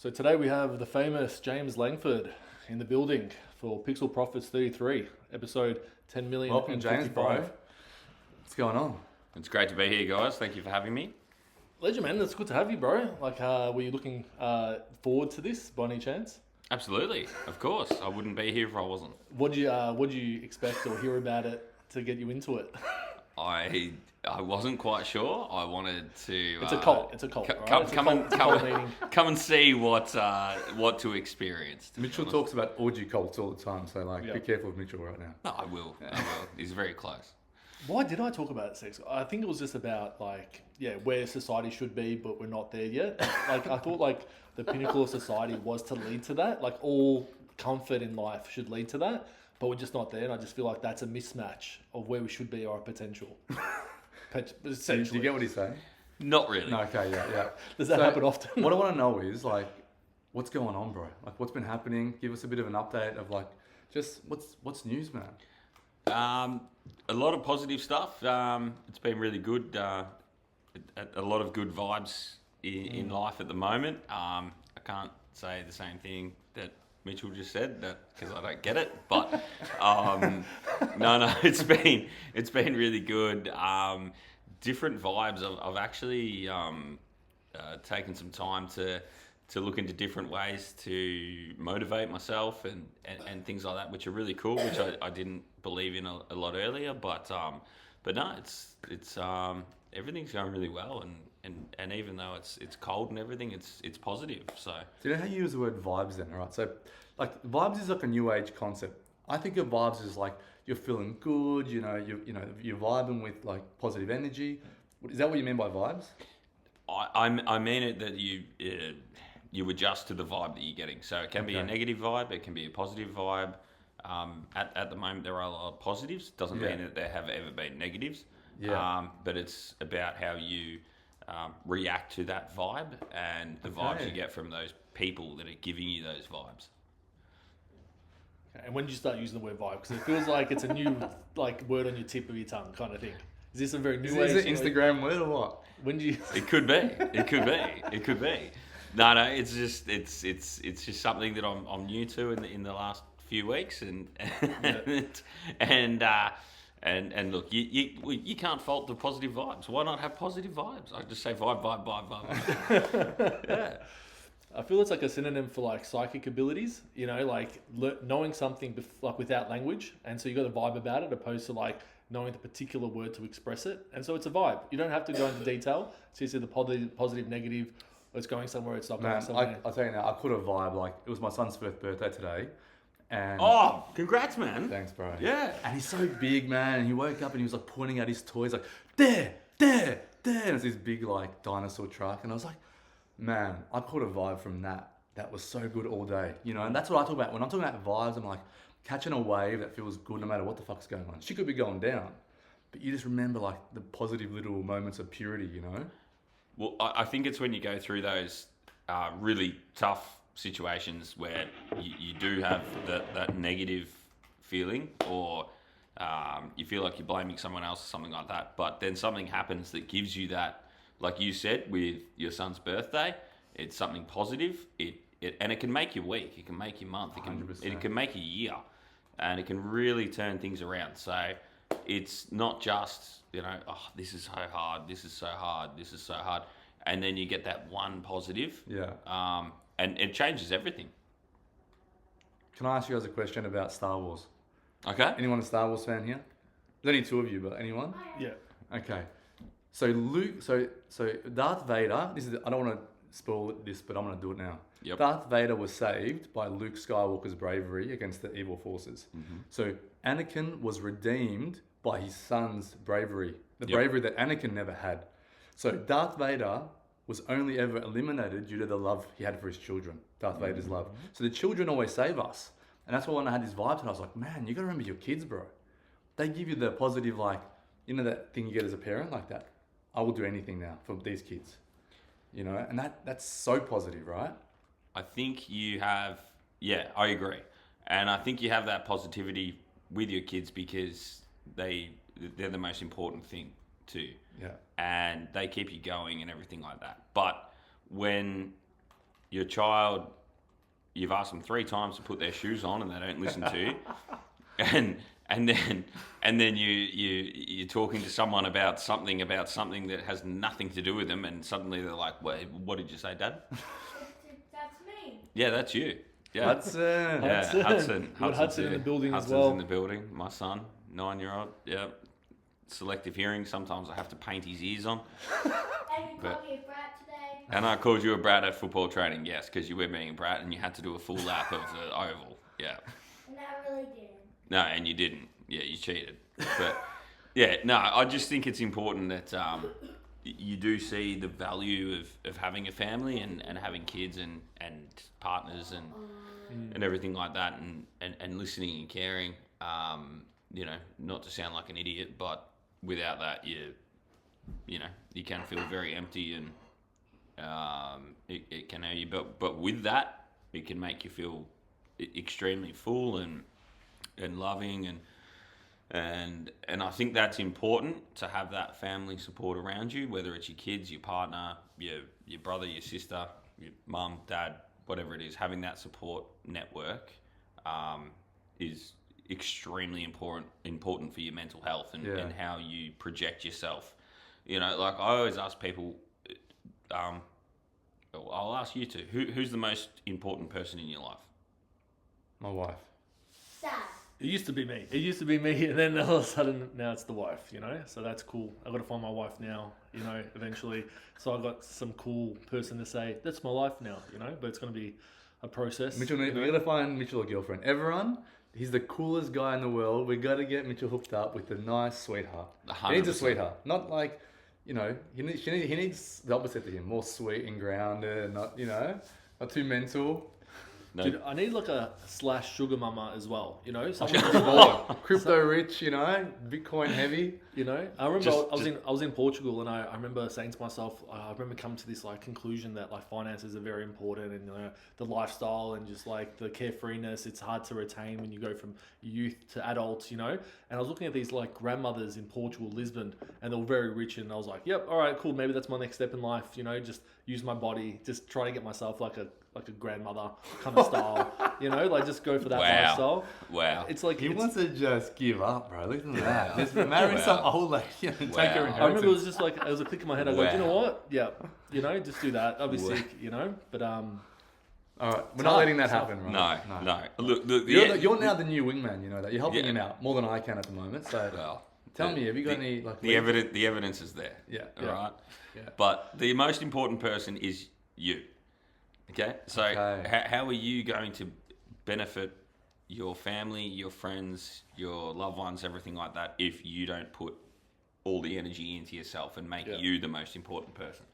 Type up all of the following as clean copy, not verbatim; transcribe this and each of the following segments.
So today we have the famous James Langford in the building for Pixel Profits 33, episode 10 million. Welcome, James, bro. What's going on? It's great to be here, guys. Thank you for having me. Legend, man. It's good to have you, bro. Were you looking forward to this by any chance? Absolutely, of course. I wouldn't be here if I wasn't. What'd you expect or hear about it to get you into it? I wasn't quite sure. I wanted to. It's a cult. It's a cult. Come and see what to experience. Mitchell talks about orgy cults all the time, so be careful with Mitchell right now. No, I will. He's very close. Why did I talk about sex? I think it was just about where society should be, but we're not there yet. I thought the pinnacle of society was to lead to that. All comfort in life should lead to that, but we're just not there. And I just feel like that's a mismatch of where we should be or our potential. Do you get what he's saying? Not really. No, okay, yeah. Does that happen often? What I want to know is what's going on, bro? What's been happening? Give us a bit of an update of just what's news, man. A lot of positive stuff. It's been really good. A lot of good vibes in life at the moment. I can't say the same thing that Mitchell just said because I don't get it. But no, it's been really good. Different vibes. I've actually taken some time to look into different ways to motivate myself and things like that, which are really cool, which I didn't believe in a lot earlier. But no, it's everything's going really well, and even though it's cold and everything, it's positive. So do you know how you use the word vibes then, right? So vibes is a new age concept. I think of vibes as you're feeling good, you're vibing with positive energy. Is that what you mean by vibes? I mean it that you adjust to the vibe that you're getting. So it can be a negative vibe, it can be a positive vibe. At the moment, there are a lot of positives. Doesn't mean that there have ever been negatives. Yeah. But it's about how you react to that vibe and the vibes you get from those people that are giving you those vibes. Okay. And when did you start using the word vibe? Because it feels like it's a new word on your tip of your tongue kind of thing. Is this a very new age? Is it Instagram word or what? When do you? It could be. It could be. No. It's just something that I'm new to in the last few weeks, and look, you can't fault the positive vibes. Why not have positive vibes? I just say vibe. Yeah. I feel it's a synonym for psychic abilities. Knowing something without language, and so you got a vibe about it, opposed to knowing the particular word to express it. And so it's a vibe. You don't have to go into detail. So you see the positive, negative. It's going somewhere. It's not going somewhere. I'll tell you now. I put a vibe it was my son's first birthday today. And congrats, man. Thanks, bro. Yeah. And he's so big, man. And he woke up and he was pointing at his toys there. And it's this big dinosaur truck. And I was man, I caught a vibe from that. That was so good all day. And that's what I talk about. When I'm talking about vibes, I'm catching a wave that feels good no matter what the fuck's going on. She could be going down. But you just remember the positive little moments of purity, Well, I think it's when you go through those really tough situations where you do have that negative feeling, or you feel like you're blaming someone else or something like that, but then something happens that gives you that, like you said with your son's birthday, it's something positive, and it can make your week, it can make your month, it can make a year, and it can really turn things around. So it's not just this is so hard, this is so hard, and then you get that one positive, and it changes everything. Can I ask you guys a question about Star Wars? Okay. Anyone a Star Wars fan here? There's only two of you, but anyone? Yeah. Okay. So Darth Vader, I don't want to spoil this, but I'm going to do it now. Yep. Darth Vader was saved by Luke Skywalker's bravery against the evil forces. Mm-hmm. So Anakin was redeemed by his son's bravery, bravery that Anakin never had. So Darth Vader was only ever eliminated due to the love he had for his children, Darth Vader's love. So the children always save us. And that's why when I had this vibe, and I was man, you got to remember your kids, bro. They give you the positive, that thing you get as a parent, that. I will do anything now for these kids, and that's so positive, right? I think you have, I agree. And I think you have that positivity with your kids because they're the most important thing too. Yeah. And they keep you going and everything like that. But when your child, you've asked them 3 times to put their shoes on and they don't listen to you, and then you're talking to someone about something that has nothing to do with them, and suddenly they're like, what did you say, Dad? That's me. Yeah, that's you. Yeah, Hudson. yeah, Hudson. Hudson in the building as Hudson's well. in the building. My son, 9-year-old. Yeah, selective hearing. Sometimes I have to paint his ears on. And you called me a brat today. And I called you a brat at football training, yes, because you were being a brat and you had to do a full lap of the oval. Yeah. And I really didn't. No, and you didn't. Yeah, you cheated. But yeah, no, I just think it's important that you do see the value of having a family and having kids and partners and everything like that, and listening and caring. You know, not to sound like an idiot, but without that, you can feel very empty, and it can hurt you. But with that, it can make you feel extremely full and loving, and I think that's important, to have that family support around you, whether it's your kids, your partner, your brother, your sister, your mum, dad, whatever it is. Having that support network is extremely important for your mental health and how you project yourself. You know, like I always ask people, I'll ask you too, who's the most important person in your life? My wife. Sad. It used to be me, and then all of a sudden now it's the wife, you know. So that's cool. I got to find my wife now, you know, eventually. So I got some cool person to say that's my life now, you know. But it's going to be a process. Mitchell, we got to find Mitchell a girlfriend. Everyone, he's the coolest guy in the world. We got to get Mitchell hooked up with a nice sweetheart. 100%. He needs a sweetheart, not like, you know, he needs the opposite to him, more sweet and grounded, not, you know, not too mental. No. Dude, I need like a / sugar mama as well, you know. Someone Crypto rich, you know, Bitcoin heavy. You know, I remember I was in Portugal, and I remember saying to myself, I remember coming to this like conclusion that like finances are very important, and you know, the lifestyle and just like the carefreeness, it's hard to retain when you go from youth to adults, you know. And I was looking at these like grandmothers in Portugal, Lisbon, and they were very rich, and I was like, yep, all right, cool, maybe that's my next step in life, you know, just use my body, just try to get myself like a grandmother kind of style, you know, like just go for that lifestyle. Wow. It's like He wants to just give up, bro. Look at that. Just marry some old lady and take her inheritance. I remember it was just like, it was a click in my head. I go, you know what? Yeah, you know, just do that. I'll be Wow. sick, you know. But all right, we're not letting that happen, right? No. Look, You're now the new wingman. You know that you're helping him out more than I can at the moment. So well, tell me, have you got any like the evidence? The evidence is there. Yeah. All right. Yeah. But the most important person is you. Okay. So how are you going to benefit your family, your friends, your loved ones, everything like that, if you don't put all the energy into yourself and make you the most important person?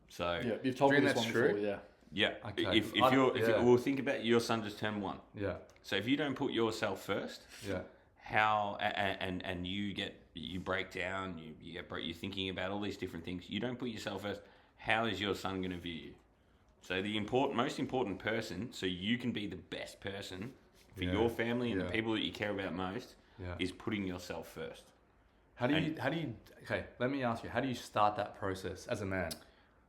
So yeah, you've told me this that's one true? before, yeah. yeah. Okay. If you think about your son just turned 1. Yeah. So if you don't put yourself first, Yeah. how and you break down, you're thinking about all these different things. You don't put yourself first. How is your son going to view you? So the most important person, so you can be the best person for your family and the people that you care about most, is putting yourself first. How do you? Okay, let me ask you. How do you start that process as a man?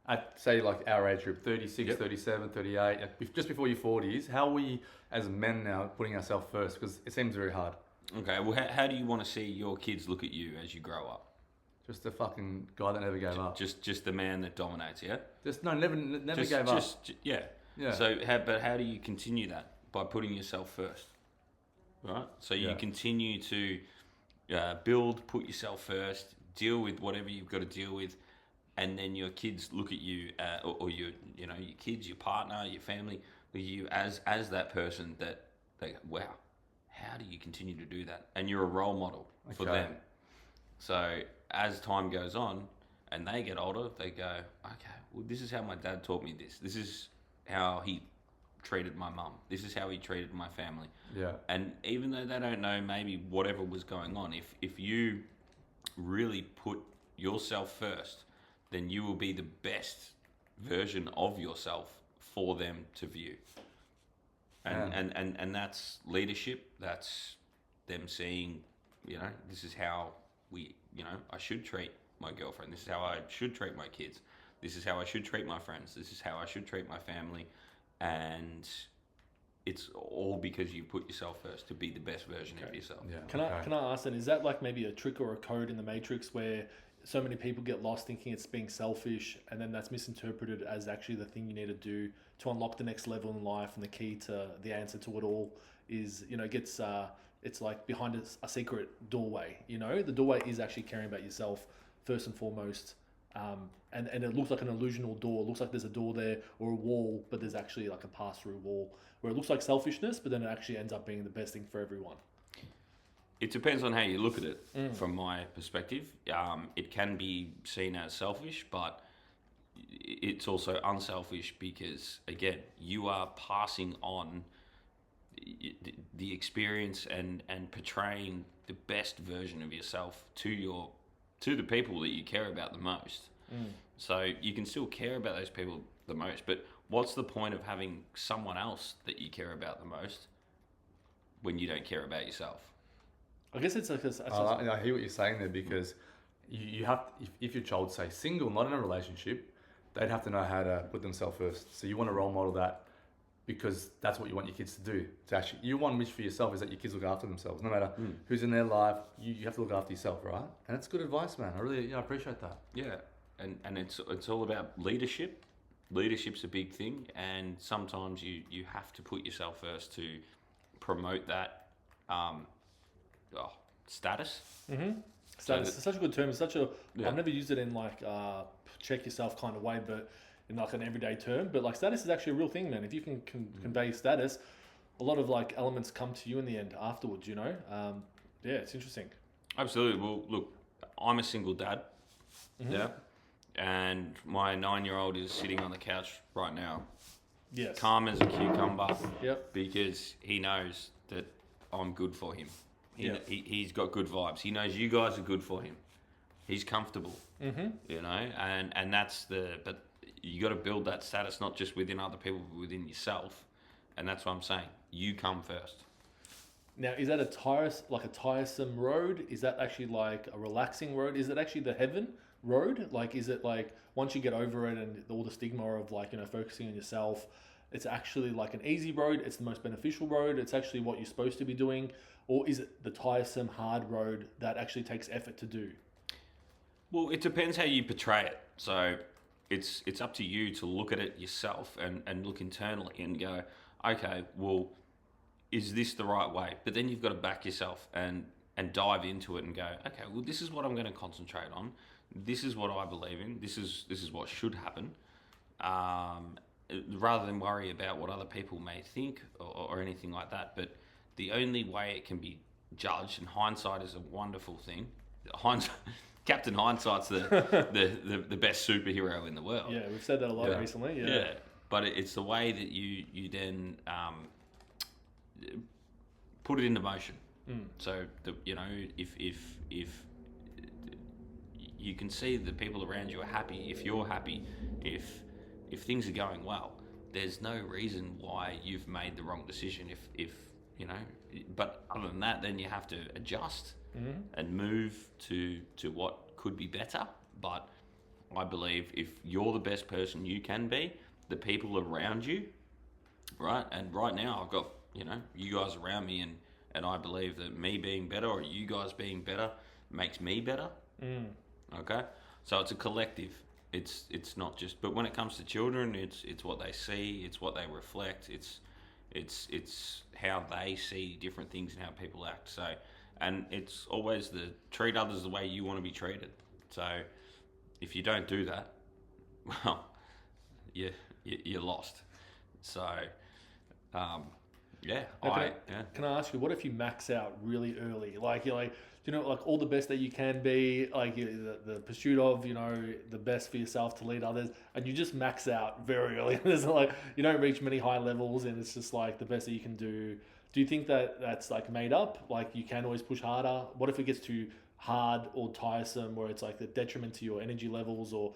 At say like our age group, 36, 37, 38, just before your 40s. How are we as men now putting ourselves first? Because it seems very hard. Okay, well, how do you want to see your kids look at you as you grow up? Just the fucking guy that never gave up. Just the man that dominates, yeah? Never gave up. Yeah. So, how do you continue that? By putting yourself first, right? So you continue to put yourself first, deal with whatever you've got to deal with, and then your kids look at you, or your kids, your partner, your family, look at you as that person that they go, wow, how do you continue to do that? And you're a role model for them. So as time goes on and they get older, they go, okay, well, this is how my dad taught me this. This is how he treated my mum. This is how he treated my family. Yeah. And even though they don't know maybe whatever was going on, if you really put yourself first, then you will be the best version of yourself for them to view. And that's leadership. That's them seeing, this is how I should treat my girlfriend. This is how I should treat my kids. This is how I should treat my friends. This is how I should treat my family. And it's all because you put yourself first to be the best version of yourself. Yeah. Can I ask then, is that like maybe a trick or a code in the Matrix where so many people get lost thinking it's being selfish, and then that's misinterpreted as actually the thing you need to do to unlock the next level in life, and the key to the answer to it all is, gets it's like behind a secret doorway. The doorway is actually caring about yourself first and foremost. And it looks like an illusional door. It looks like there's a door there or a wall, but there's actually like a pass-through wall where it looks like selfishness, but then it actually ends up being the best thing for everyone. It depends on how you look at it. From my perspective, it can be seen as selfish, but it's also unselfish because, again, you are passing on the experience and portraying the best version of yourself to the people that you care about the most. So you can still care about those people the most, but what's the point of having someone else that you care about the most when you don't care about yourself? I guess it's like I hear what you're saying there, because you have, if your child's, say, single, not in a relationship, they'd have to know how to put themselves first. So you want to role model that, because that's what you want your kids to do. To actually, you want wish for yourself is that your kids look after themselves. No matter who's in their life, you have to look after yourself, right? And it's good advice, man. I really appreciate that. Yeah, and it's all about leadership. Leadership's a big thing, and sometimes you have to put yourself first to promote that status. Status is such a good term. It's such a I've never used it in like check yourself kind of way, but in like an everyday term. But like status is actually a real thing, man. If you can convey status, a lot of like elements come to you in the end afterwards. It's interesting. Absolutely. Well, look, I'm a single dad. Yeah. And my 9-year-old is sitting on the couch right now. Yes. Calm as a cucumber. Yep. Because he knows that I'm good for him. He's got good vibes. He knows you guys are good for him. He's comfortable. And that's but you got to build that status not just within other people, but within yourself. And that's what I'm saying. You come first. Now, is that a tiresome road? Is that actually like a relaxing road? Is it actually the heaven road? Like, is it like once you get over it and all the stigma of like, focusing on yourself, it's actually like an easy road? It's the most beneficial road? It's actually what you're supposed to be doing? Or is it the tiresome, hard road that actually takes effort to do? Well, it depends how you portray it. So it's up to you to look at it yourself and look internally and go, okay, well, is this the right way? But then you've got to back yourself and dive into it and go, okay, well, this is what I'm going to concentrate on. This is what I believe in. This is what should happen. Rather than worry about what other people may think or anything like that. But the only way it can be judged, and hindsight is a wonderful thing. Captain Hindsight's the best superhero in the world. Yeah, we've said that a lot recently. Yeah. But it's the way that you then put it into motion. So if you can see the people around you are happy, if you're happy, if things are going well, there's no reason why you've made the wrong decision. But other than that, then you have to adjust and move to what could be better. But I believe if you're the best person you can be, the people around you, right? And right now I've got, you guys around me, and I believe that me being better or you guys being better makes me better. Okay? So it's a collective. It's not just, but when it comes to children, it's what they see, it's what they reflect, it's how they see different things and how people act. So, and it's always treat others the way you want to be treated. So if you don't do that, well, you're lost. So, Can I ask you, what if you max out really early? Like you're like, like all the best that you can be, like the pursuit of, the best for yourself to lead others, and you just max out very early. There's like, you don't reach many high levels, and it's just like the best that you can do. Do you think that that's like made up? Like you can always push harder? What if it gets too hard or tiresome, where it's like the detriment to your energy levels or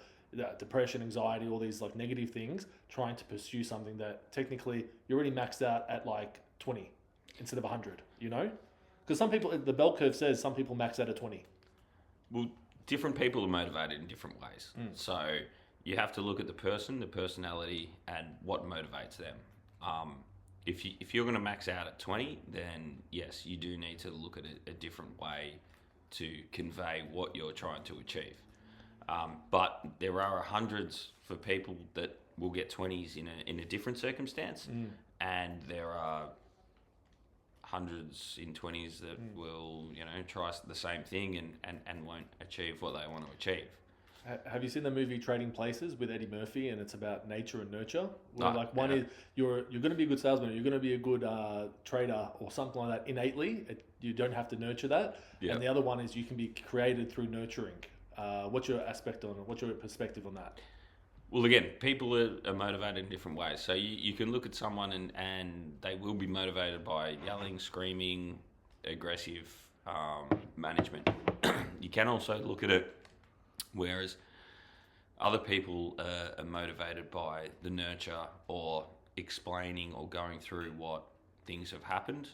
depression, anxiety, all these like negative things, trying to pursue something that technically you're already maxed out at like 20 instead of 100, Because some people, the bell curve says some people max out at 20. Well, different people are motivated in different ways. So you have to look at the person, the personality, and what motivates them. If you're going to max out at 20, then yes, you do need to look at a different way to convey what you're trying to achieve. But there are hundreds for people that will get 20s in a different circumstance, and there are hundreds in 20s that will, try the same thing and won't achieve what they want to achieve. Have you seen the movie Trading Places with Eddie Murphy, and it's about nature and nurture? Where No, is you're going to be a good salesman, or you're going to be a good trader, or something like that innately. You don't have to nurture that. Yeah. And the other one is you can be created through nurturing. What's your perspective on that? Well, again, people are motivated in different ways. So you can look at someone and they will be motivated by yelling, screaming, aggressive management. You can also look at it whereas other people are motivated by the nurture or explaining or going through what things have happened.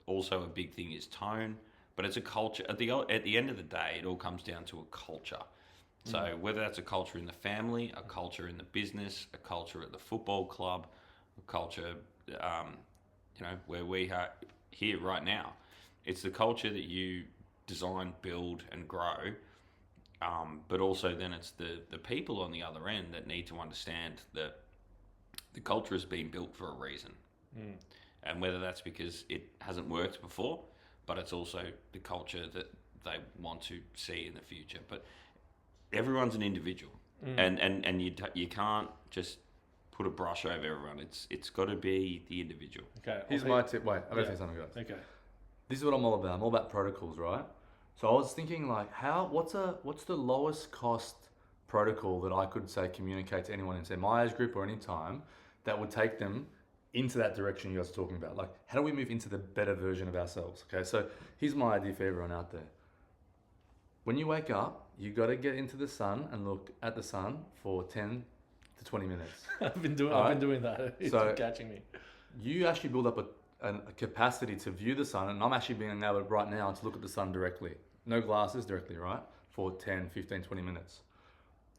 Also, a big thing is tone, but it's a culture. At the end of the day, it all comes down to a culture. So whether that's a culture in the family, a culture in the business, a culture at the football club, a culture, where we are here right now, it's the culture that you design, build, and grow. But also then it's the people on the other end that need to understand that the culture has been built for a reason. And whether that's because it hasn't worked before, but it's also the culture that they want to see in the future. But everyone's an individual, and you can't just put a brush over everyone. It's got to be the individual. Okay. Here's my tip. Wait, I'm going to say something, guys. Okay. This is what I'm all about. I'm all about protocols, right? So I was thinking, like, what's the lowest cost protocol that I could say communicate to anyone in, say, my age group or any time that would take them into that direction you guys are talking about? Like, how do we move into the better version of ourselves? Okay, so here's my idea for everyone out there. When you wake up, you got to get into the sun and look at the sun for 10 to 20 minutes. I've been doing that. It's catching me. You actually build up a capacity to view the sun, and I'm actually being able right now to look at the sun directly. No glasses, directly, right? For 10, 15, 20 minutes.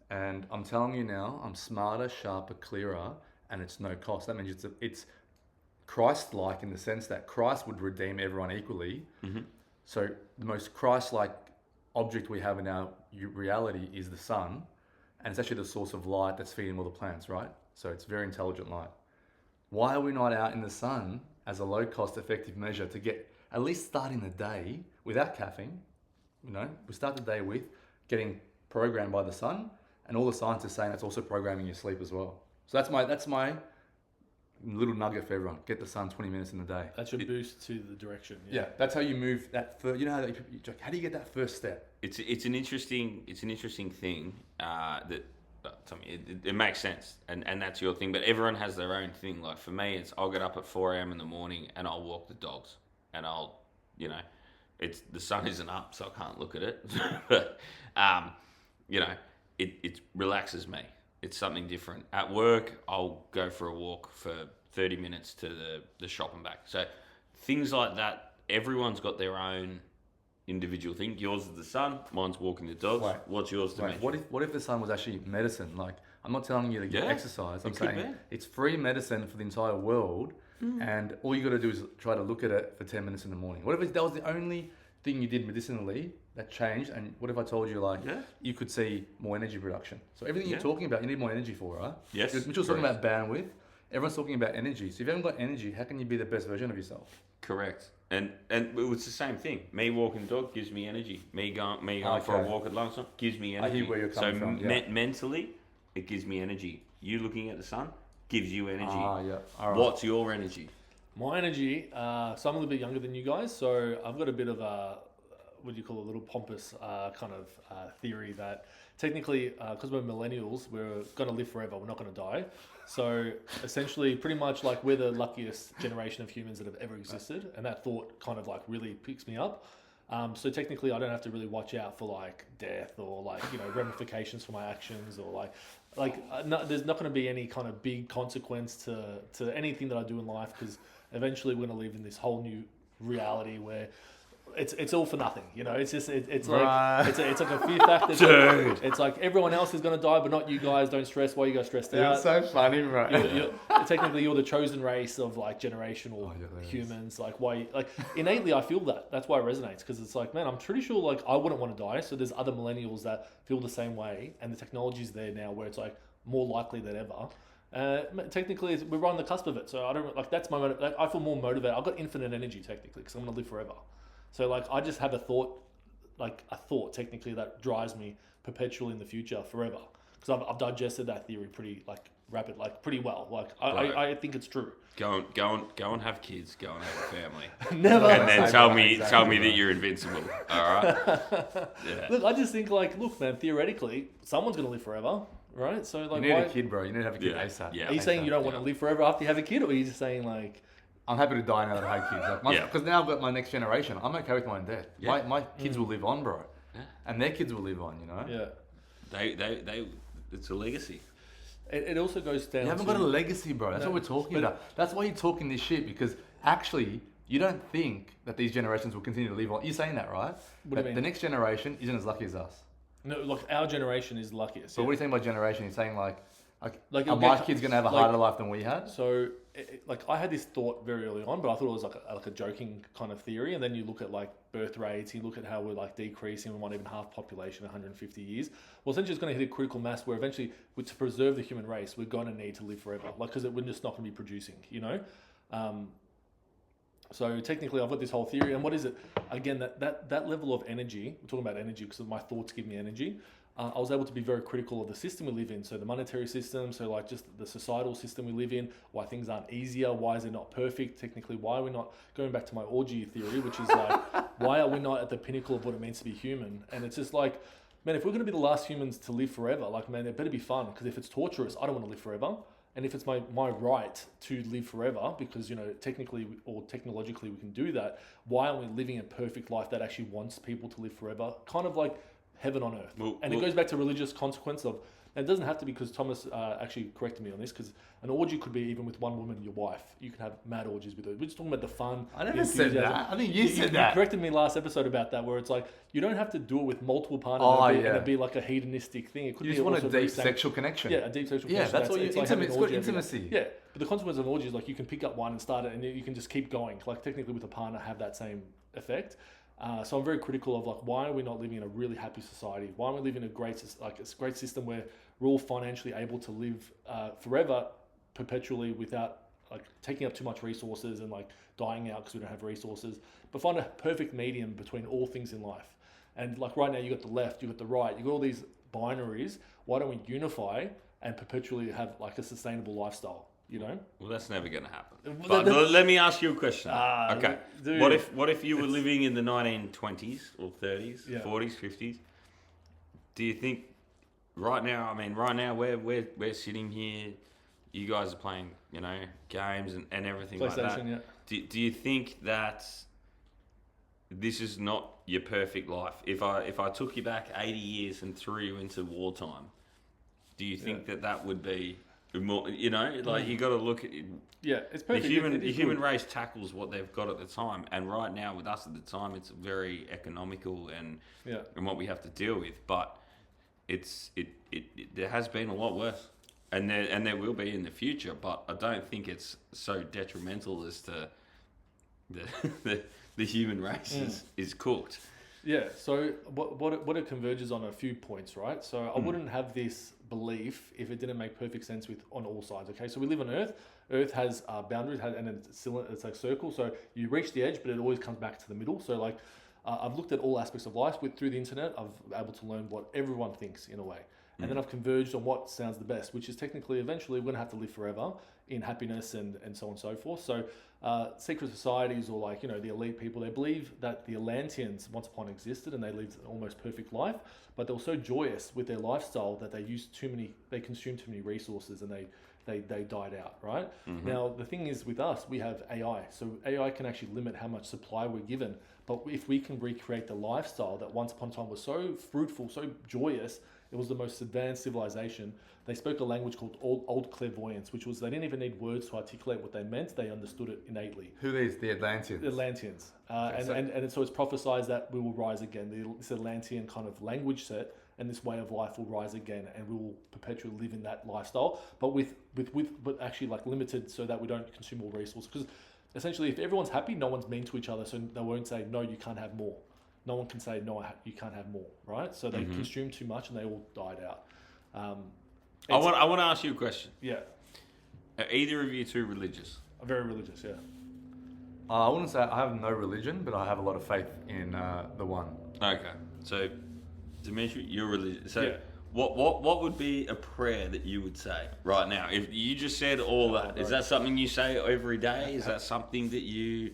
And I'm telling you now, I'm smarter, sharper, clearer, and it's no cost. That means it's Christ-like in the sense that Christ would redeem everyone equally. Mm-hmm. So the most Christ-like object we have in our reality is the sun, and it's actually the source of light that's feeding all the plants, right? So it's very intelligent light. Why are we not out in the sun as a low-cost, effective measure to get at least starting the day without caffeine? We start the day with getting programmed by the sun, and all the science is saying that's also programming your sleep as well. So that's my little nugget for everyone. Get the sun 20 minutes in the day. That's your boost to the direction. Yeah, that's how you move that first. How do you get that first step? It's an interesting thing it makes sense, and that's your thing. But everyone has their own thing. Like for me, I'll get up at 4 a.m. in the morning and I'll walk the dogs, and I'll it's the sun isn't up, so I can't look at it. But it relaxes me. It's something different. At work, I'll go for a walk for 30 minutes to the shop and back. So things like that, everyone's got their own individual thing. Yours is the sun, mine's walking the dogs. What's yours to me? What if the sun was actually medicine? Like, I'm not telling you to get exercise. I'm saying it's free medicine for the entire world, and all you got to do is try to look at it for 10 minutes in the morning. What if that was the only thing you did medicinally that changed? And what if I told you you could see more energy production? So everything you're talking about, you need more energy for, right? Yes. Mitchell's talking about bandwidth. Everyone's talking about energy. So if you haven't got energy, how can you be the best version of yourself? Correct. And it's the same thing. Me walking the dog gives me energy. Me going for a walk at lunchtime gives me energy. I hear where you're coming from. Yeah. Mentally, it gives me energy. You looking at the sun gives you energy. Yeah. All right. What's your energy? My energy, so I'm a little bit younger than you guys, so I've got a bit of a, what do you call a little pompous kind of theory that technically, because we're millennials, we're going to live forever, we're not going to die. So essentially, pretty much like we're the luckiest generation of humans that have ever existed, and that thought kind of like really picks me up. So technically, I don't have to really watch out for like death or like ramifications for my actions or there's not going to be any kind of big consequence to anything that I do in life, because eventually we're going to live in this whole new reality where it's all for nothing, you know. It's just it's Right. like it's like a fear factor. Dude. It's like everyone else is gonna die, but not you guys. Don't stress. Why you guys stressed out? It's so funny, bro. Technically, you're the chosen race of like generational humans. Like why? Like innately, I feel that. That's why it resonates, because it's like, man, I'm pretty sure like I wouldn't want to die. So there's other millennials that feel the same way, and the technology's there now where it's like more likely than ever. Technically, we're on the cusp of it. So I don't like that's my like, I feel more motivated. I've got infinite energy technically because I'm gonna live forever. So like I just have a thought technically that drives me perpetually in the future forever, because I've digested that theory pretty like pretty well. Like I think it's true. Go and have kids. Go and have a family. Never. And then tell me Exactly. that you're invincible. All right. Yeah. Look, I just think like, look, man, theoretically, someone's gonna live forever, right? So You like, need why? a kid, bro. You need to have a kid Yeah. ASAP. Yeah. Are you saying you don't want to live forever after you have a kid, or are you just saying like, I'm happy to die now that I have kids. Like Yeah. because now I've got my next generation. I'm okay with my own death. Yeah. My kids will live on, bro. Yeah. And their kids will live on, you know? yeah? They it's a legacy. It also goes down. You haven't to, got a legacy, bro. That's No, what we're talking but- about. That's why you're talking this shit, because actually, you don't think that these generations will continue to live on. You're saying that, right? What do you That mean? the next generation isn't as lucky as us. No, look, our generation is luckiest. So yeah. what are you saying by generation? You're saying like Like, are it'll my get- kids going to have a like- harder life than we had? So, like, I had this thought very early on, but I thought it was like a joking kind of theory. And then you look at like birth rates, you look at how we're like decreasing, we want even half population in 150 years. Well, essentially, it's going to hit a critical mass where eventually, to preserve the human race, we're going to need to live forever, like because we're just not going to be producing, you know. So technically, I've got this whole theory, and what is it? Again, that level of energy. We're talking about energy because my thoughts give me energy. I was able to be very critical of the system we live in. So the monetary system, so like just the societal system we live in, why things aren't easier, why is it not perfect? Technically, why are we not, going back to my orgy theory, which is like, why are we not at the pinnacle of what it means to be human? And it's just like, man, if we're going to be the last humans to live forever, like, man, it better be fun, because if it's torturous, I don't want to live forever. And if it's my right to live forever, because, you know, technically or technologically we can do that, why aren't we living a perfect life that actually wants people to live forever? Kind of like heaven on earth. It goes back to religious consequence of, and it doesn't have to be, because Thomas actually corrected me on this, because an orgy could be even with one woman, your wife. You can have mad orgies with her. We're just talking about the fun. I never the said enthusiasm. that. I think you said that. You corrected me last episode about that, where it's like, you don't have to do it with multiple partners and it'd be like a hedonistic thing. It could You be just want a also very deep sexual connection. Yeah, a deep sexual Yeah, connection. that's what you, it's like it's having an got orgy every day. intimacy. Yeah, but the consequence of an orgy is like you can pick up one and start it, and you can just keep going. Like technically with a partner, have that same effect. So I'm very critical of like, why are we not living in a really happy society? Why aren't we living in a great system where we're all financially able to live forever, perpetually, without like taking up too much resources and like dying out because we don't have resources, but find a perfect medium between all things in life. And like right now, you got the left, you got the right, you got all these binaries. Why don't we unify and perpetually have like a sustainable lifestyle? You know? Well, that's never going to happen. Well, But let me ask you a question. Okay. dude, What if you were living in the 1920s or 30s, Yeah. 40s, 50s? Do you think right now? I mean, right now we're sitting here. You guys are playing, you know, games and everything like that. PlayStation, yeah. Do you think that this is not your perfect life? If I took you back 80 years and threw you into wartime, do you think that would be more? You know, like you got to look at Yeah, it's perfect. the human race tackles what they've got at the time, and right now with us at the time, it's very economical and what we have to deal with. But there has been a lot worse. And there will be in the future, but I don't think it's so detrimental as to the human race is cooked. Yeah, so what it converges on a few points, right? So I wouldn't have this belief if it didn't make perfect sense on all sides. Okay, so we live on Earth. Earth has boundaries, and it's like circle. So you reach the edge, but it always comes back to the middle. So like I've looked at all aspects of life through the internet. I've been able to learn what everyone thinks in a way. And then I've converged on what sounds the best, which is technically eventually we're going to have to live forever in happiness and so on and so forth. So secret societies, or like, you know, the elite people, they believe that the Atlanteans once upon existed and they lived an almost perfect life, but they were so joyous with their lifestyle that they consumed too many resources and they died out, right? Now, the thing is with us, we have AI. So AI can actually limit how much supply we're given. But if we can recreate the lifestyle that once upon a time was so fruitful, so joyous, it was the most advanced civilization. They spoke a language called Old Clairvoyance, which was they didn't even need words to articulate what they meant. They understood it innately. Who are these? The Atlanteans. The Atlanteans. And so it's prophesized that we will rise again. This Atlantean kind of language set and this way of life will rise again, and we will perpetually live in that lifestyle, but but actually like limited so that we don't consume all resources. Because essentially, if everyone's happy, no one's mean to each other, so they won't say, no, you can't have more. No one can say, no, you can't have more, right? So they consumed too much and they all died out. I want to ask you a question. Yeah. Are either of you two religious? I'm very religious, yeah. I wouldn't say I have no religion, but I have a lot of faith in the one. Okay. So, Dimitri, you're religious. So, Yeah. what would be a prayer that you would say right now? If you just said all that, is that something you say every day? Is that something that you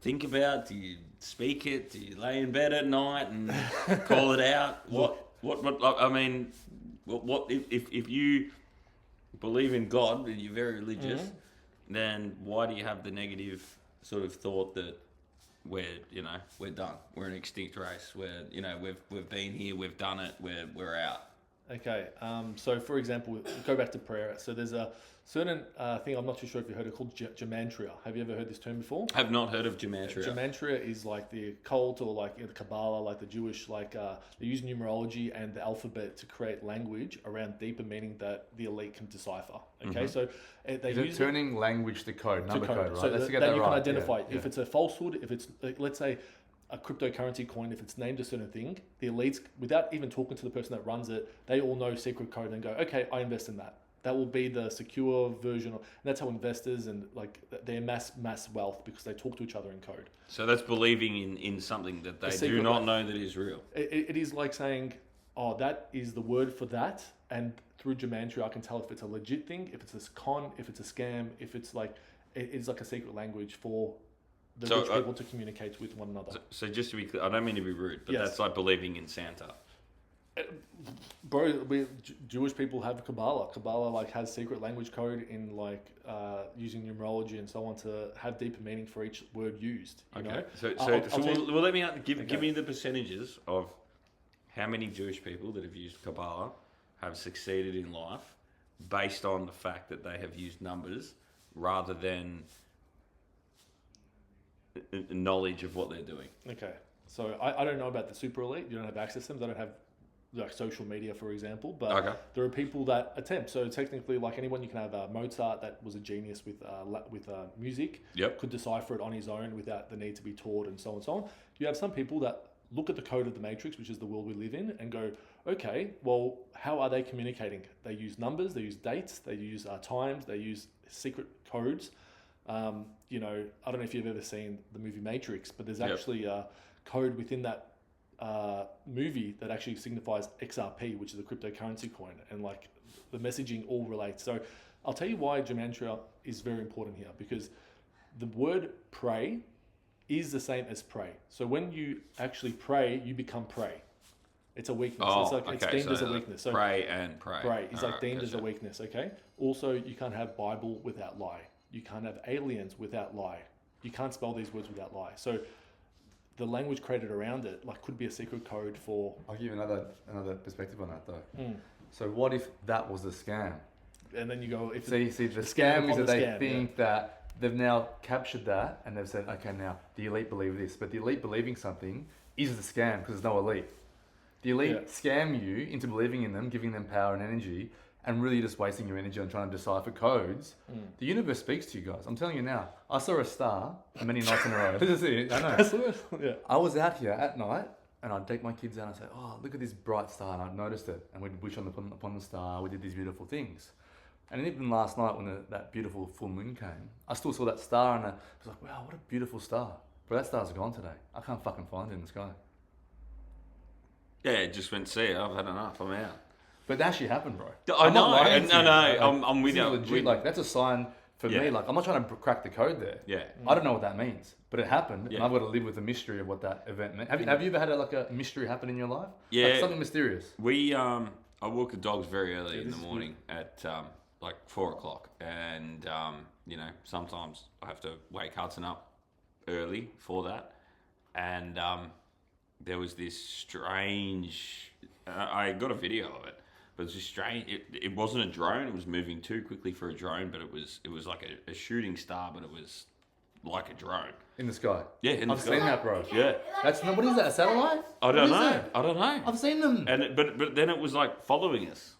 think about? Do you speak it? Do you lay in bed at night and call it out? What if you believe in God and you're very religious, then why do you have the negative sort of thought that we're done, we're an extinct race, we've been here, we've done it, we're out? Okay, so for example, go back to prayer. So there's a certain thing, I'm not too sure if you heard it, called gematria. Have you ever heard this term before? Have not heard of gematria. Gematria is like the occult, or like the Kabbalah, like the Jewish, they use numerology and the alphabet to create language around deeper meaning that the elite can decipher. Okay, so they use turning language to code, number code, right? So Let's that, get that that you right. can identify Yeah. if it's a falsehood, if it's let's say a cryptocurrency coin, if it's named a certain thing, the elites, without even talking to the person that runs it, they all know secret code and go, okay, I invest in that. That will be the secure version of, and that's how investors and they amass mass wealth, because they talk to each other in code. So that's believing in something that they do not know that is real. It is like saying, oh, that is the word for that, and through gematria I can tell if it's a legit thing, if it's a con, if it's a scam, if it's like, it's like a secret language for the rich people to communicate with one another. So just to be clear, I don't mean to be rude, but Yes. that's like believing in Santa. Bro, Jewish people have Kabbalah. Kabbalah has secret language code in using numerology and so on to have deeper meaning for each word used. You know? So I'll let me give me the percentages of how many Jewish people that have used Kabbalah have succeeded in life based on the fact that they have used numbers rather than knowledge of what they're doing. Okay, so I don't know about the super elite. You don't have access to them. They don't have social media, for example. But there are people that attempt. So technically, like anyone, you can have Mozart, that was a genius with music. Yep. Could decipher it on his own without the need to be taught, and so on and so on. You have some people that look at the code of the matrix, which is the world we live in, and go, okay, well, how are they communicating? They use numbers, they use dates, they use times, they use secret codes. I don't know if you've ever seen the movie Matrix, but there's actually a code within that movie that actually signifies XRP, which is a cryptocurrency coin, and the messaging all relates. So I'll tell you why gematria is very important here, because the word pray is the same as pray. So when you actually pray, you become prey. It's a weakness. It's deemed as a weakness. So pray and pray. Pray is deemed as a weakness. Okay. Also, you can't have Bible without lie. You can't have aliens without lie. You can't spell these words without lie. So the language created around it could be a secret code for. I'll give you another perspective on that though. So what if that was a scam? And then you go, if the scam is that they think that they've now captured that and they've said, okay, now the elite believe this, but the elite believing something is the scam because there's no elite. The elite scam you into believing in them, giving them power and energy, and really just wasting your energy on trying to decipher codes. The universe speaks to you guys. I'm telling you now. I saw a star many nights in a row. This is it. I know. I was out here at night, and I'd take my kids out and say, "Oh, look at this bright star," and I'd noticed it, and we'd wish upon the star. We did these beautiful things. And even last night when that beautiful full moon came, I still saw that star, and I was like, "Wow, what a beautiful star!" But that star's gone today. I can't fucking find it in the sky. Yeah, it just went, see, I've had enough, I'm out. But that actually happened, bro. I'm with you. Legit, that's a sign for me. I'm not trying to crack the code there. Yeah. I don't know what that means, but it happened, and I've got to live with the mystery of what that event meant. Have you ever had a mystery happen in your life? Yeah. Something mysterious. I walk the dogs very early in the morning at 4 o'clock, and sometimes I have to wake Hudson up early for that, and there was this strange. I got a video of it, but it was just strange. It wasn't a drone. It was moving too quickly for a drone, but it was like a shooting star, but it was like a drone. In the sky. Yeah, in the I've sky. seen that, bro. Yeah. That's not. What is that? A satellite? I don't What is know. that? I don't know. I've seen them. And but then it was like following us.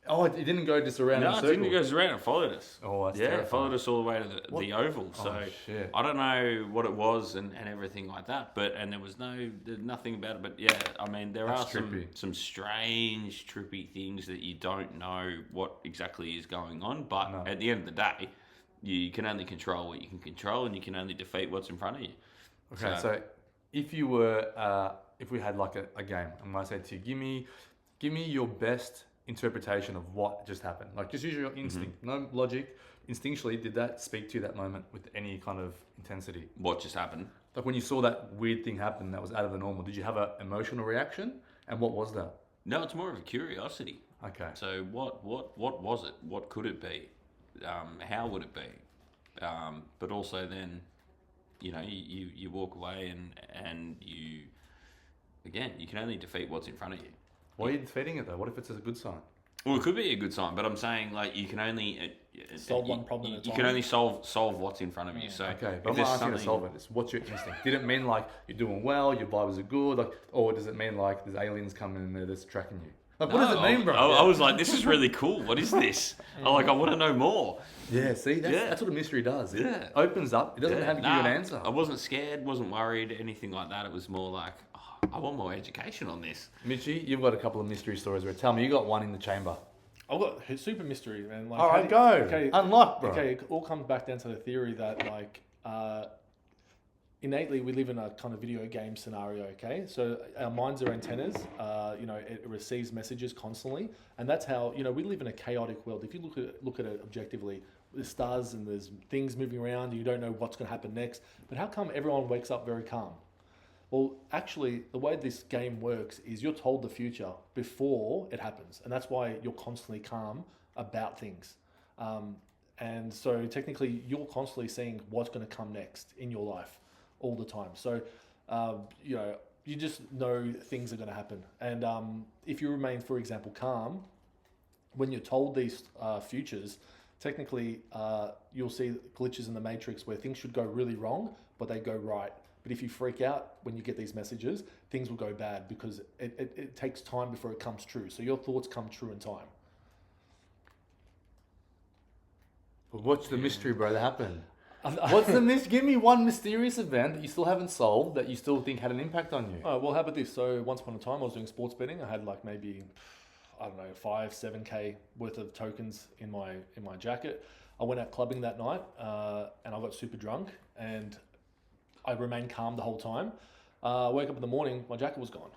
Oh, it didn't go just around in No, a it circle. didn't. It goes around and followed us. Oh, that's yeah, it terrifying. followed us all the way to the oval. Oh, So shit. I don't know what it was and everything like that. But there was nothing about it. But yeah, I mean there That's are trippy. some strange, trippy things that you don't know what exactly is going on. But No. at the end of the day, you can only control what you can control, and you can only defeat what's in front of you. Okay, so if you were, if we had like a game, and I said to you, give me your best interpretation of what just happened. Like just use your instinct, no logic. Instinctually, did that speak to you that moment with any kind of intensity? What just happened? Like when you saw that weird thing happen that was out of the normal, did you have an emotional reaction? And what was that? No, it's more of a curiosity. Okay. So what was it? What could it be? How would it be? But also then, you walk away and you can only defeat what's in front of you. Why are you defeating it though? What if it's a good sign? Well, it could be a good sign, but I'm saying like you can only Solve one problem at a You time. can only solve what's in front of you. So Okay, if but I'm there's not asking you to something- solve it. It's what's your instinct? Did it mean like you're doing well, your vibes are good, like, or does it mean like there's aliens coming in there that's tracking you? Like, what does it mean, bro? I was like, this is really cool. What is this? I want to know more. Yeah, see, that's what a mystery does. It Yeah. opens up. It doesn't have to give you an answer. I wasn't scared, wasn't worried, anything like that. It was more like, I want more education on this. Mitchie, you've got a couple of mystery stories. Where tell me, you got one in the chamber. I've got a super mystery, man. Like, All right, go. Okay, Unlock, bro. Okay, it all comes back down to the theory that innately we live in a kind of video game scenario. Okay, so our minds are antennas. It receives messages constantly, and that's how we live in a chaotic world. If you look at it objectively, there's stars and there's things moving around. And you don't know what's going to happen next. But how come everyone wakes up very calm? Well, actually, the way this game works is you're told the future before it happens. And that's why you're constantly calm about things. And so technically, you're constantly seeing what's going to come next in your life all the time. So, you just know things are going to happen. And if you remain, for example, calm, when you're told these futures, technically, you'll see glitches in the matrix where things should go really wrong, but they go right. But if you freak out when you get these messages, things will go bad because it takes time before it comes true. So your thoughts come true in time. But what's the mystery, bro, that happened? What's the mystery? Give me one mysterious event that you still haven't solved that you still think had an impact on you. Oh, well, how about this? So once upon a time, I was doing sports betting. I had like maybe, 5-7K worth of tokens in my jacket. I went out clubbing that night and I got super drunk and I remained calm the whole time. Woke up in the morning, my jacket was gone.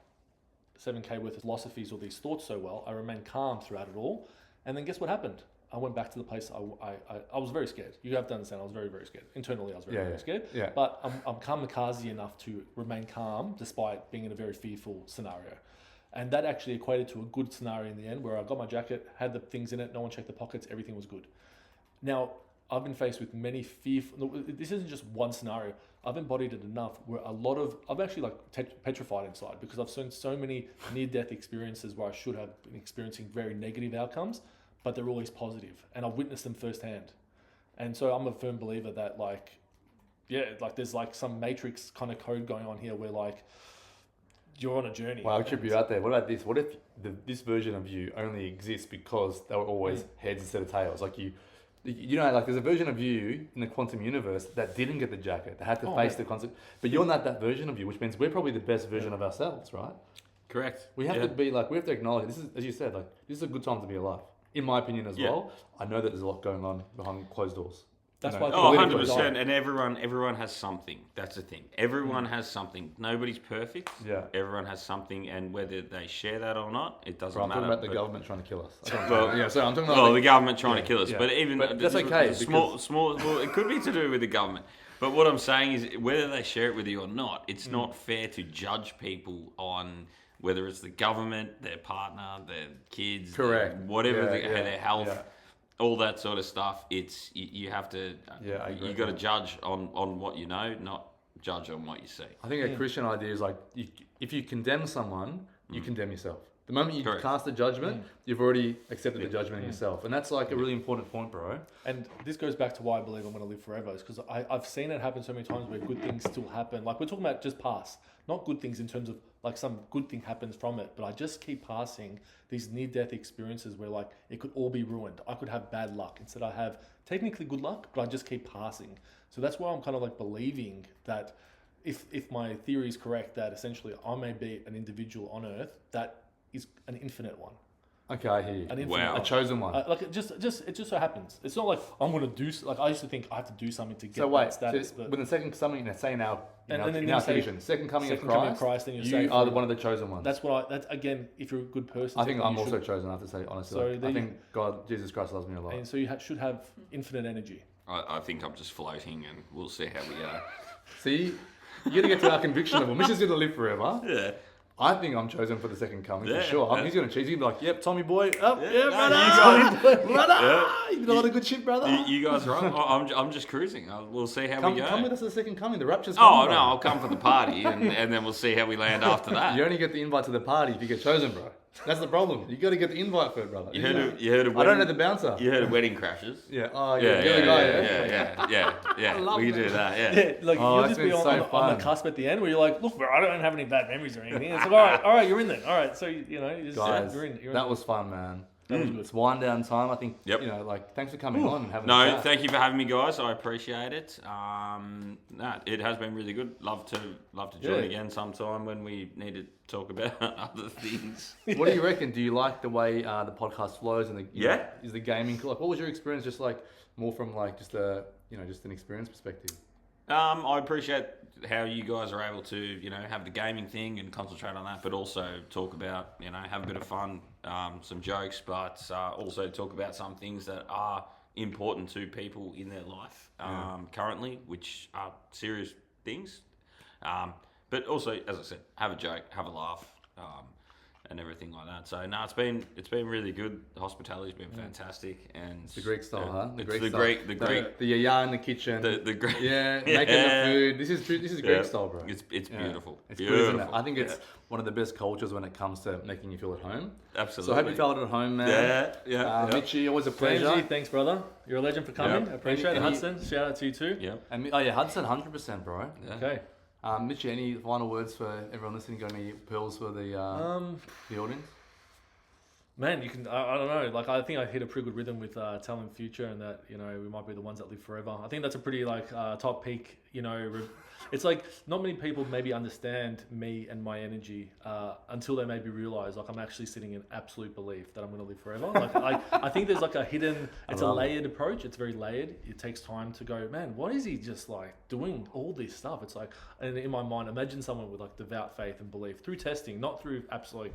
7K worth of philosophies or these thoughts so well. I remained calm throughout it all. And then guess what happened? I went back to the place. I was very scared. You have to understand, I was very, very scared. Internally, I was very scared. Yeah. But I'm kamikaze enough to remain calm despite being in a very fearful scenario. And that actually equated to a good scenario in the end where I got my jacket, had the things in it, no one checked the pockets, everything was good. Now, I've been faced with many fearful... This isn't just one scenario. I've embodied it enough where I'm actually petrified inside because I've seen so many near-death experiences where I should have been experiencing very negative outcomes, but they're always positive, and I've witnessed them firsthand. And so I'm a firm believer that there's some matrix kind of code going on here where you're on a journey. Wow, I'll trip you out there. What about this? What if this version of you only exists because they were always heads instead of tails? There's a version of you in the quantum universe that didn't get the jacket. They had to face the concept. But you're not that version of you, which means we're probably the best version of ourselves, right? Correct. We have to be we have to acknowledge this is, as you said, this is a good time to be alive. In my opinion as well. I know that there's a lot going on behind closed doors. That's why. 100%. And everyone has something. That's the thing. Everyone has something. Nobody's perfect. Yeah. Everyone has something, and whether they share that or not, it doesn't I'm matter. talking about the government trying to kill us. I'm talking about the government trying to kill us. yeah. But even But that's okay, small. Well, it could be to do with the government. But what I'm saying is, whether they share it with you or not, it's not fair to judge people on whether it's the government, their partner, their kids, Correct. whatever, Yeah, their health. yeah. All that sort of stuff. It's you have to. Yeah, I agree. You got to judge on what you know, not judge on what you see. I think a Christian idea is like, if you condemn someone, you condemn yourself. The moment you Correct. cast a judgment, you've already accepted the judgment in yourself. And that's like a really important point, bro. And this goes back to why I believe I'm going to live forever, is because I've seen it happen so many times where good things still happen. Like, we're talking about just pass, not good things in terms of like some good thing happens from it, but I just keep passing these near-death experiences where like it could all be ruined. I could have bad luck. Instead I have technically good luck, but I just keep passing. So that's why I'm kind of like believing that if my theory is correct, that essentially I may be an individual on Earth that is an infinite one. Okay, I hear you. An infinite Wow. A chosen one. like it just so happens. It's not like I'm gonna do like I used to think I have to do something to get So wait, that status. so but when the second coming, say in our And then in you our say tradition, second coming second of coming of Christ, Christ, then you're you saved are from- one of the chosen ones. that's what that's again, if you're a good person. I think technically I'm you also should- chosen. I have to say honestly. So Like, there I you- think God, Jesus Christ, loves me a lot. And so you should have infinite energy. I think I'm just floating, and we'll see how we go. See, you got to get to our conviction level. Mitch is going to live forever. Yeah. I think I'm chosen for the second coming Yeah, for sure. yeah. He's going to choose. He's going to be like, "Yep, Tommy boy, up, yeah, no, brother, you brother, Yeah. you did a lot of good shit, brother." You guys are right. I'm just cruising. We'll see how we go. Come with us to the second coming. The rapture's Oh coming, no, bro. I'll come for the party, and then we'll see how we land after that. You only get the invite to the party if you get chosen, bro. That's the problem. You got to get the invite for it, brother. You heard of I don't wedding, know the bouncer. You heard of wedding crashes? Yeah. Oh, Yeah, yeah. yeah. love We can that. do that. Yeah. Yeah, like Oh, you'll that's just be been on, so on the fun. cusp at the end where you're like, look, bro, I don't have any bad memories or anything. It's like, all right, you're in then. All right, so you know, you just, Guys, you're in. that was fun, man. That was good. It's wind down time. I think. Yep. You know, like, thanks for coming on and having a No, chat. thank you for having me, guys. I appreciate it. It has been really good. Love to join Yeah. again sometime when we need to talk about other things. What do you reckon? Do you like the way the podcast flows and Yeah. is the gaming like? What was your experience? Just like more from like just just an experience perspective. I appreciate how you guys are able to, have the gaming thing and concentrate on that, but also talk about, have a bit of fun, some jokes, but also talk about some things that are important to people in their life currently, which are serious things. But also, as I said, have a joke, have a laugh, and everything like that. So no, it's been really good. The hospitality's been fantastic, and The Greek style, huh? It's Greek the style. Greek, the Greek, The yaya in the kitchen. the Greek. Yeah, making the food. This is Greek style, bro. It's Yeah. beautiful. It's beautiful. good, isn't it? I think it's one of the best cultures when it comes to making you feel at home. Absolutely. So I hope you felt at home, man. Yeah. Mitchie, always a pleasure. Benji, thanks, brother. You're a legend for coming. Yeah. I appreciate it. Any- Hudson, shout out to you too. Yeah. And Hudson, 100%, bro. Yeah. Okay. Mitchie, any final words for everyone listening? Got any pearls for the audience? Man, you can. I don't know. Like, I think I hit a pretty good rhythm with telling future, and that we might be the ones that live forever. I think that's a pretty top peak. It's like not many people maybe understand me and my energy until they maybe realize like I'm actually sitting in absolute belief that I'm going to live forever. Like I think there's like a hidden. It's a layered approach. It's very layered. It takes time to go. Man, what is he just like doing all this stuff? It's like, and in my mind, imagine someone with like devout faith and belief through testing, not through absolute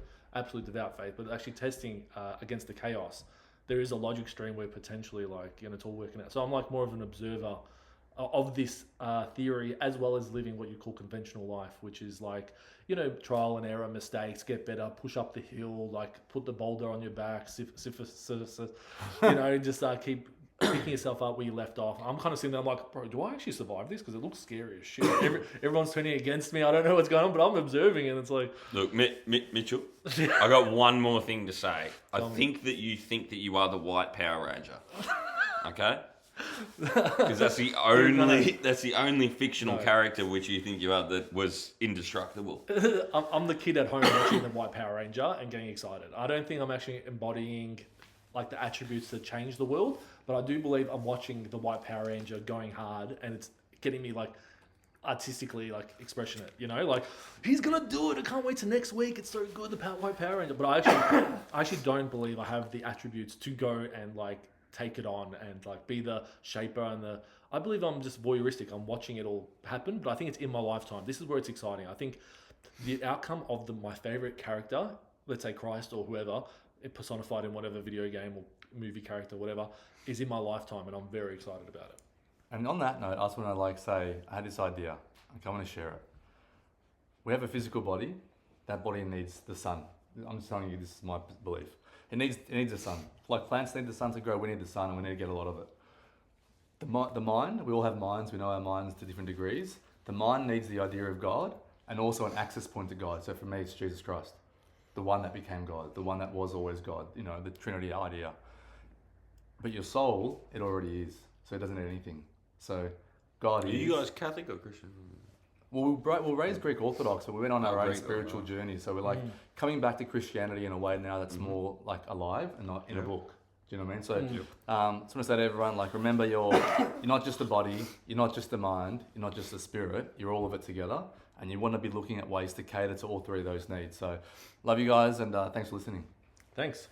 devout faith, but actually testing against the chaos. There is a logic stream where potentially it's all working out. So I'm like more of an observer of this theory, as well as living what you call conventional life, which is like, trial and error, mistakes, get better, push up the hill, like put the boulder on your back, just keep picking yourself up where you left off. I'm kind of sitting there, I'm like, bro, do I actually survive this? Because it looks scary as shit. Everyone's turning against me. I don't know what's going on, but I'm observing, and it's like... Look, Mitchell, I got one more thing to say. I think that you are the White Power Ranger. Okay? Because that's the only fictional character which you think you are that was indestructible. I'm the kid at home watching the White Power Ranger and getting excited. I don't think I'm actually embodying like the attributes that change the world, but I do believe I'm watching the White Power Ranger going hard, and it's getting me like artistically like expression it, like he's gonna do it. I can't wait till next week. It's so good, the White Power Ranger. But I actually don't believe I have the attributes to go and like take it on and like be the shaper and I believe I'm just voyeuristic. I'm watching it all happen, but I think it's in my lifetime. This is where it's exciting. I think the outcome of my favorite character, let's say Christ or whoever, it personified in whatever video game or movie character, whatever, is in my lifetime, and I'm very excited about it. And on that note, I just want to say, I had this idea. I want to share it. We have a physical body. That body needs the sun. I'm just telling you, this is my belief. It needs the sun. Like plants need the sun to grow, we need the sun, and we need to get a lot of it. The mind, we all have minds. We know our minds to different degrees. The mind needs the idea of God and also an access point to God. So for me, it's Jesus Christ, the one that became God, the one that was always God, you know, the Trinity idea. But your soul, it already is. So it doesn't need anything. So God is... Are you guys Catholic or Christian? Well, we're raised Greek Orthodox, so we went on our own Greek, spiritual right. journey. So we're like coming back to Christianity in a way now that's more like alive and not in a book. Do you know what I mean? So, I just want to say to everyone, like, remember you're not just a body, you're not just a mind, you're not just a spirit, you're all of it together. And you want to be looking at ways to cater to all three of those needs. So, love you guys, and thanks for listening. Thanks.